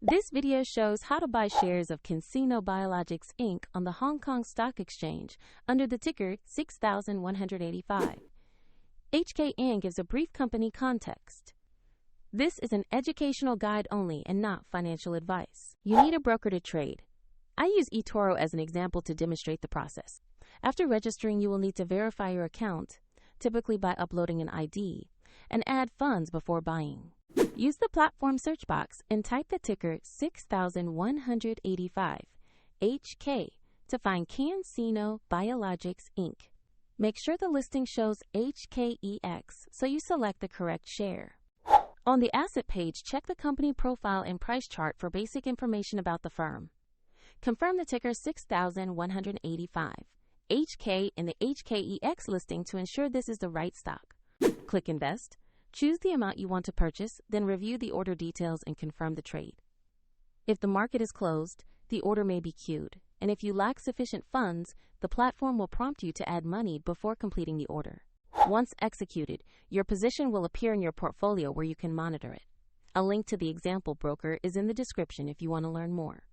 This video shows how to buy shares of CanSino Biologics Inc. on the Hong Kong Stock Exchange under the ticker 6185. HKEX gives a brief company context. This is an educational guide only and not financial advice. You need a broker to trade. I use eToro as an example to demonstrate the process. After registering, you will need to verify your account, typically by uploading an ID, and add funds before buying. Use the platform search box and type the ticker 6185 HK to find CanSino Biologics Inc. Make sure the listing shows HKEX so you select the correct share. On the asset page, check the company profile and price chart for basic information about the firm. Confirm the ticker 6185 HK in the HKEX listing to ensure this is the right stock. Click Invest. Choose the amount you want to purchase, then review the order details and confirm the trade. If the market is closed, the order may be queued, and if you lack sufficient funds, the platform will prompt you to add money before completing the order. Once executed, your position will appear in your portfolio where you can monitor it. A link to the example broker is in the description if you want to learn more.